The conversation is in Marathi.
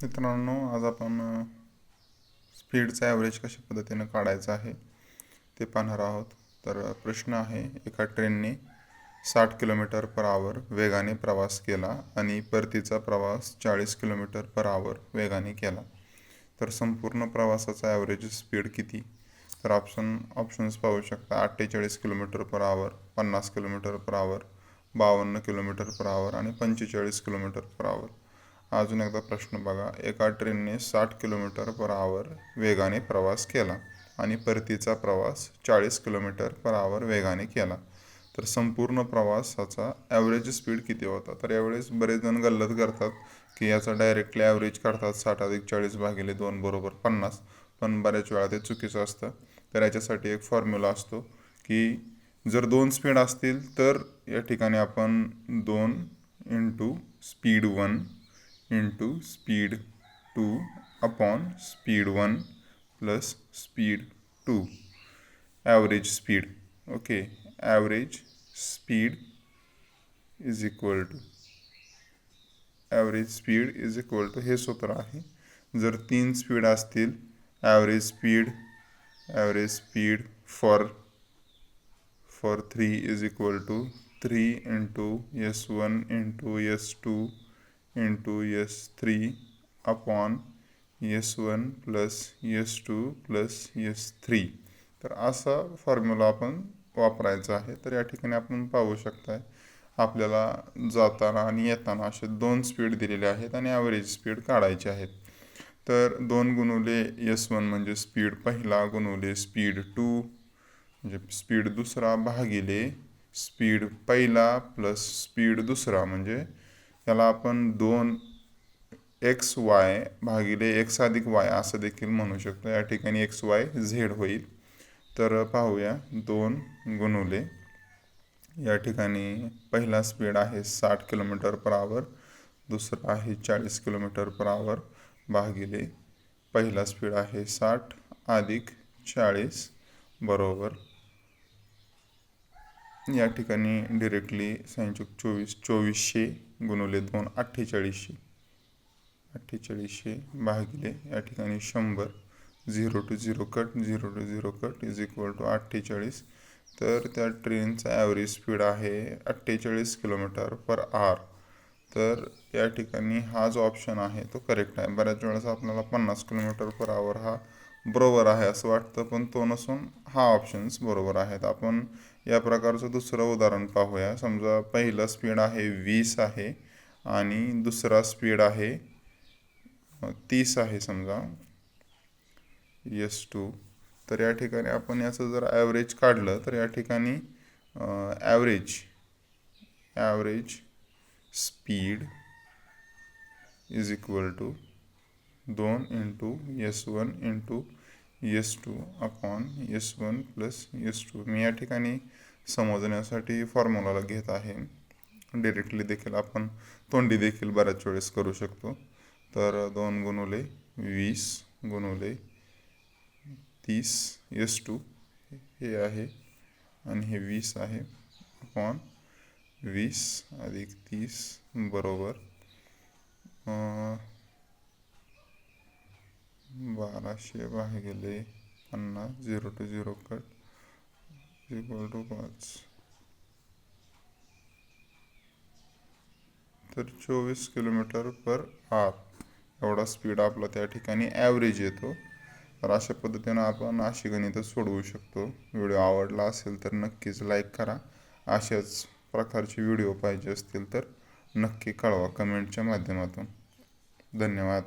मित्रांनो, आज आपण स्पीडचा ॲव्हरेज कशा पद्धतीने काढायचा आहे ते पाहणार आहोत. तर प्रश्न आहे, एका ट्रेनने 60 किलोमीटर पर आवर वेगाने प्रवास केला आणि परतीचा प्रवास 40 किलोमीटर पर आवर वेगाने केला. तर संपूर्ण प्रवासाचा ॲव्हरेज स्पीड किती? तर ऑप्शन्स पाहू शकता. 48 kilometre per hour, 50 kilometre per hour, 52 kilometre per hour आणि 45 किलोमीटर पर आवर. अजून एकदा प्रश्न बघा. एका ट्रेनने 60 किलोमीटर पर आवर वेगाने प्रवास केला आणि परतीचा प्रवास 40 किलोमीटर पर आवर वेगाने केला. तर संपूर्ण प्रवासाचा ॲव्हरेज स्पीड किती होता? तर यावेळेस बरेच जण गल्लत करतात की याचा डायरेक्टली ॲव्हरेज काढतात. 60+40/2 बरोबर 50, पण बऱ्याच वेळा ते चुकीचं असतं. तर याच्यासाठी एक फॉर्म्युला असतो की जर 2 स्पीड असतील तर या ठिकाणी आपण 2 into speed 1 into speed 2 upon speed 1 plus speed 2 average speed. Okay, average speed is equal to हे सूत्र आहे. जर 3 स्पीड असतील, average speed for 3 is equal to 3 into S1 into S2 into S3 upon S1 plus S2 plus S3. तर असा फॉर्म्युला आपण वापरायचा आहे. तर या ठिकाणी आपण पाहू शकताय, आपल्याला जाताना आणि येताना असे 2 स्पीड दिलेले आहेत आणि ॲव्हरेज स्पीड काढायचे आहेत. तर 2 गुणुले S1 म्हणजे स्पीड पहिला गुणुले स्पीड 2 म्हणजे स्पीड दुसरा भागिले स्पीड पहिला प्लस स्पीड दुसरा, म्हणजे याला आपण 2xy भागिले x अधिक y असं देखील म्हणू शकतो. या ठिकाणी XYZ होईल. तर पाहूया, 2 गुणुले या ठिकाणी पहिला स्पीड आहे 60 किलोमीटर पर आवर, दुसरा आहे 40 किलोमीटर पर आवर भागिले पहिला स्पीड आहे 60 अधिक 40 बरोबर, या ठिकाणी डिरेक्टली 2400 गुणुले 2 4800 भागिले या ठिकाणी 100, 0 to 0 cut, 0 to 0 cut is equal to 48. तर त्या ट्रेनचा ॲव्हरेज स्पीड आहे 48 किलोमीटर पर आवर. तर या ठिकाणी हा जो ऑप्शन आहे तो करेक्ट आहे. बऱ्याच वेळेस आपल्याला 50 किलोमीटर पर आवर हा बरोबर आहे असं वाटतं, पण तो नसून हा ऑप्शन्स बरोबर आहेत. आपण या प्रकारचं दुसरं उदाहरण पाहूया. समजा पहिलं स्पीड आहे 20 आहे आणि दुसरा स्पीड आहे 30 आहे समजा S2. तर या ठिकाणी आपण याचं जर ॲव्हरेज काढलं तर या ठिकाणी average speed is equal to 2 into S1 into S2 upon S1 plus S2. मी या ठिकाणी समजण्यासाठी फॉर्म्युलाला घेत आहे. डिरेक्टली देखील आपण तोंडी देखील बऱ्याच वेळेस करू शकतो. तर 2 गुणुले 20 गुणुले 30 S2 हे आहे आणि हे 20 आहे अपॉन 20 अधिक 30 बरोबर 1200 भागिले 50, 0 to 0 कट इक्वल टू 5. तर 24 किलोमीटर पर आवर एवढा स्पीड आपला त्या ठिकाणी ॲव्हरेज येतो. तर अशा पद्धतीनं आपण अशी गणितं सोडवू शकतो. व्हिडिओ आवडला असेल तर नक्कीच लाईक करा. अशाच प्रकारचे व्हिडिओ पाहिजे असतील तर नक्की कळवा कमेंटच्या माध्यमातून. धन्यवाद.